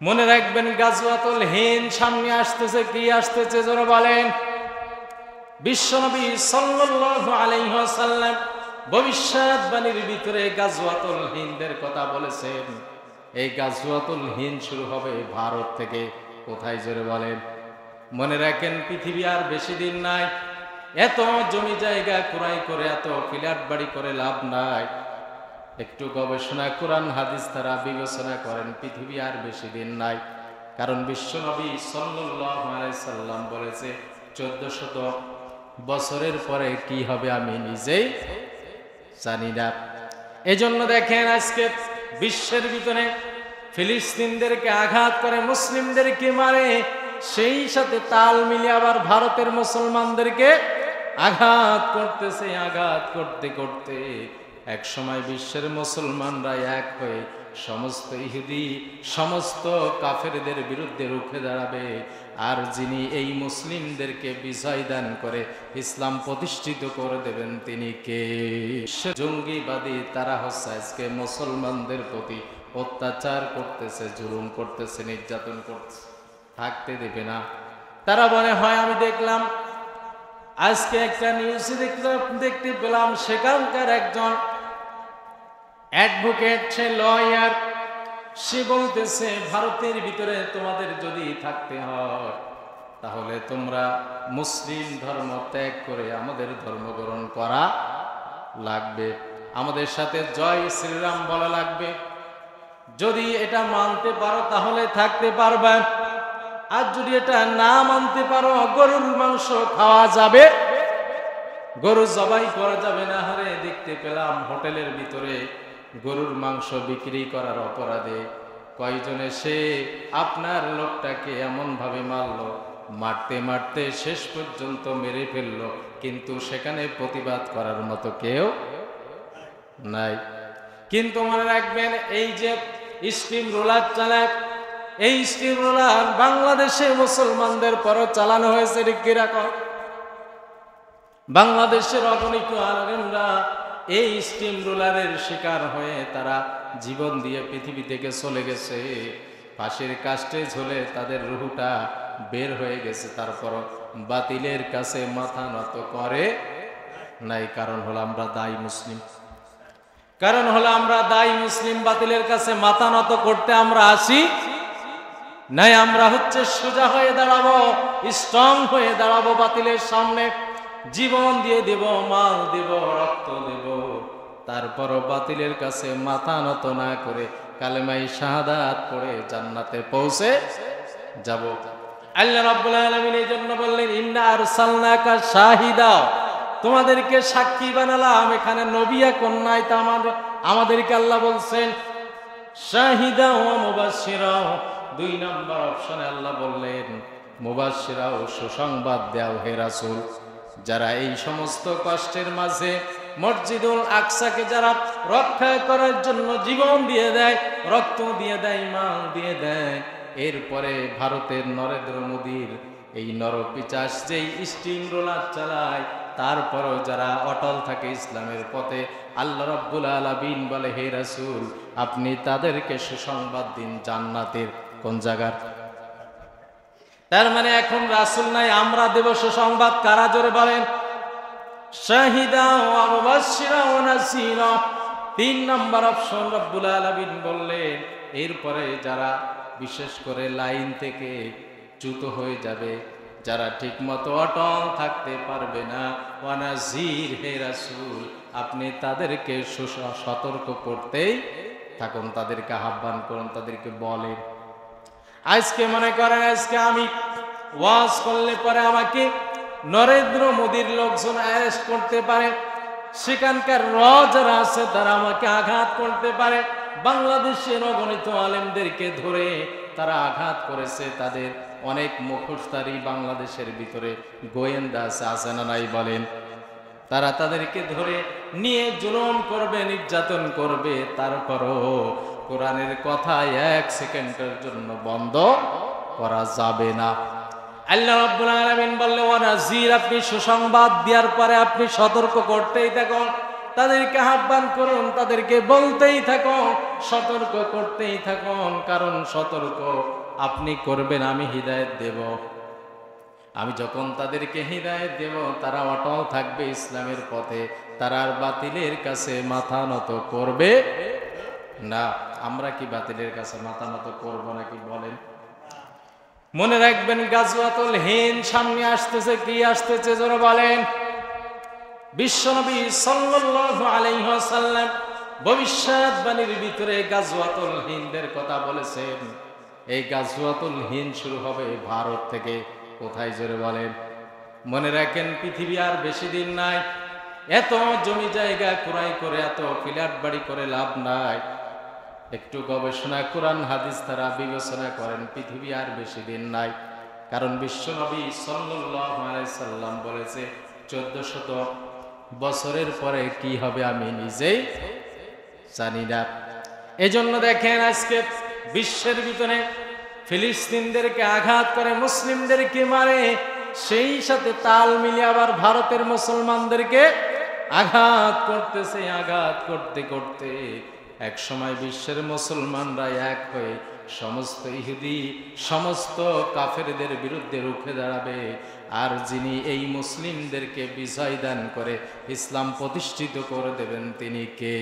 মনে রাখবেন গাজওয়াতুল হিন্দ সামনে আসতেছে। কি আসতেছে যারা বলেন? বিশ্বনবী সাল্লাল্লাহু আলাইহি ওয়াসাল্লাম ভবিষ্যৎবাণীর ভিতরে গাজওয়াতুল হিন্দের কথা বলেছেন। এই গাজওয়াতুল হিন্দ শুরু হবে ভারত থেকে। কোথায় জোরে বলেন? মনে রাখেন পৃথিবী আর বেশি দিন নাই। এত জমি জায়গা ক্রয় করে, এত ফ্ল্যাট বাড়ি করে লাভ নাই। একটু গবেষণা, কোরআন হাদিস তারা বিবেচনা করেন, পৃথিবী আর বেশি দিন নাই। কারণ বিশ্বনবী সাল্লাল্লাহু আলাইহি সাল্লাম বলেছে 1400 বছরের পরে কি হবে আমি নিজেই জানি না। এজন্য দেখেন আজকে বিশ্বের ভিতরে ফিলিস্তিনদেরকে আঘাত করে, মুসলিমদেরকে মারে, সেই সাথে তাল মিলিয়ে আবার ভারতের মুসলমানদেরকে আঘাত করতেছে। আঘাত করতে করতে এক সময় বিশ্বের মুসলমানরা এক হয়ে সমস্ত ইহুদি, সমস্ত কাফেরদের বিরুদ্ধে রুখে দাঁড়াবে। আর যিনি এই মুসলিমদেরকে বিজয় দান করে ইসলাম প্রতিষ্ঠিত করে দেবেন তিনি কে? জঙ্গিবাদী তারা হচ্ছে আজকে মুসলমানদের প্রতি অত্যাচার করতেছে, জুলুম করতেছে, নির্যাতন করতেছে, থাকতে দেবে না। তারা বলে হয় আমি দেখলাম আজকে একটা নিউজে দেখতে পেলাম, সেখানকার একজন অ্যাডভোকেট, সে লয়ার, সে বলতেছে ভারতের ভিতরে তোমাদের যদি থাকতে হয় তাহলে তোমরা মুসলিম ধর্ম ত্যাগ করে আমাদের ধর্ম গ্রহণ করা লাগবে, আমাদের সাথে জয় শ্রীরাম বলা লাগবে। যদি এটা মানতে পারো তাহলে থাকতে পারবে, আর যদি এটা না মানতে পারো গরুর মাংস খাওয়া যাবে, গরু জবাই করা যাবে না। হারে দেখতে পেলাম হোটেলের ভিতরে গরুর মাংস বিক্রি করার অপরাধে কয়জনে সে আপনার লোকটাকে এমন ভাবে মারলো, মারতে মারতে শেষ পর্যন্ত মেরে ফেললো, কিন্তু সেখানে প্রতিবাদ করার মতো কেউ নাই। কিন্তু মনে রাখবেন এই যে স্টিম রোলার চালায়, এই স্টিম রোলার বাংলাদেশে মুসলমানদের পরও চালানো হয়েছে। কিরকম? বাংলাদেশের অগণিত আলেমরা এই স্টিম রোলারের শিকার হয়ে তারা জীবন দিয়ে পৃথিবী থেকে চলে গেছে, ফাঁসির কাস্টে ঝুলে তাদের রুহুটা বের হয়ে গেছে, তারপরও বাতিলের কাছে মাথা নত করে নাই। কারণ হলো আমরা দায়ী মুসলিম, কারণ হলো আমরা দায়ী মুসলিম। বাতিলের কাছে মাথা নত করতে আমরা আসি নাই, আমরা হচ্ছে সোজা হয়ে দাঁড়াবো, স্ট্রং হয়ে দাঁড়াবো বাতিলের সামনে, জীবন দিয়ে দেব, মাল দেব, রক্ত দেব, তারপরও বাতিলের কাছে মাথা নত না করে কালেমাই শাহাদাত পড়ে জান্নাতে পৌঁছে যাব। আল্লাহ রাব্বুল আলামিন এই জন্য বললেন ইন্না আরসালনাকা শাহিদা, তোমাদেরকে সাক্ষী বানালাম। এখানে নবী এখন নাই, তা আমাদেরকে আল্লাহ বলছেন শাহিদা ওয়া মুবাশশিরা। 2 নম্বর অপশনে আল্লাহ বললেন মুবাশশিরা, ও সুসংবাদ দাও হে রাসূল। যারা এই সমস্ত কষ্টের মাঝে মসজিদুল আকসাকে যারা রক্ষা করার জন্য জীবন দিয়ে দেয়, রক্ত দিয়ে দেয়, মাল দিয়ে দেয়, এরপরে ভারতের নরেন্দ্র মোদীর এই নরপিচাস যেই স্টিম রোলার চালায়, তারপরও যারা অটল থাকে ইসলামের পথে, আল্লাহ রাব্বুল আলামিন বলে হে রাসূল আপনি তাদেরকে সুসংবাদ দিন জান্নাতের। কোন জায়গার? তার মানে এখন রাসূল নাই, আমরা দেব সুসংবাদ। কারা জোরে বলেন? শাহিদা ওয়া মুবাশশিরা ওয়া নাসীরা। 3 নম্বর অপশন রব্বুল আলামিন বললেন এরপরে যারা বিশেষ করে লাইন থেকে চ্যুত হয়ে যাবে, যারা ঠিকমতো অটল থাকতে পারবে না, ওয়া নাযীর হে রাসূল আপনি তাদেরকে সতর্ক করতেই থাকুন, তাদেরকে আহ্বান করুন, তাদেরকে বলেন। আজকে মনে করেন আজকে আমি ওয়াজ করলে পরে আমাকে নরেন্দ্র মোদীর লোকজন অ্যারেস্ট করতে পারে, সেখানকার যারা আছে তারা আমাকে আঘাত করতে পারে। বাংলাদেশের অগণিত আলেমদেরকে ধরে তারা আঘাত করেছে, তাদের অনেক মুখোশধারী বাংলাদেশের ভিতরে গোয়েন্দা আছে না নাই বলেন? তারা তাদেরকে ধরে নিয়ে জুলুম করবে, নির্যাতন করবে, তারপরও কোরআনের কথা 1 সেকেন্ডের জন্য বন্ধ করা যাবে না। আল্লাহ রাব্বুল আলামিন বললেন ওয়া নাযীর, আপনি সুসংবাদ দেওয়ার পরে আপনি সতর্ক করতেই থাকুন। তাদেরকে আহ্বান করুন, তাদেরকে বলতেই থাকুন, সতর্ক করতেই থাকুন, কারণ সতর্ক আপনি করবেন, আমি হিদায়াত দেব। আমি যখন তাদেরকে হিদায়াত দেব তারা অটল থাকবে ইসলামের পথে, তারা আর বাতিলের কাছে মাথা নত করবে না। আমরা কি বাতিলের কাছে মাথা নত করব নাকি বলেন? মনে রাখবেন গাজওয়াতুল হিন্দ সামনে আসতেছে। কি আসতেছে জোরে বলেন? বিশ্বনবী সাল্লাল্লাহু আলাইহি ওয়াসাল্লাম ভবিষ্যৎবাণীর ভিতরে গাজওয়াতুল হিন্দের কথা বলেছেন। এই গাজওয়াতুল হিন্দ শুরু হবে ভারত থেকে। কোথায় জোরে বলেন? মনে রাখেন পৃথিবী আর বেশি দিন নাই। এত জমি জায়গা ক্রয় করে, এত ফ্ল্যাট বাড়ি করে লাভ নাই। একটু গবেষণা, কোরআন হাদিস তারা বিবেচনা করেন, পৃথিবী আর বেশি দিন নাই। কারণ বিশ্বনবী সাল্লাল্লাহু আলাইহি সাল্লাম বলেছে 1400 বছরের পরে কি হবে আমি নিজেই জানি না। এজন্য দেখেন আজকে বিশ্বের ভিতরে ফিলিস্তিনদেরকে আঘাত করে, মুসলিমদেরকে মারে, সেই সাথে তাল মিলিয়ে আবার ভারতের মুসলমানদেরকে আঘাত করতেছে। আঘাত করতে করতে এক সময় বিশ্বের মুসলমানরা এক হয়ে সমস্ত ইহুদি, সমস্ত কাফেরদের বিরুদ্ধে রুখে দাঁড়াবে। আর যিনি এই মুসলিমদেরকে বিজয় দান করে ইসলাম প্রতিষ্ঠিত করে দেবেন তিনি কে?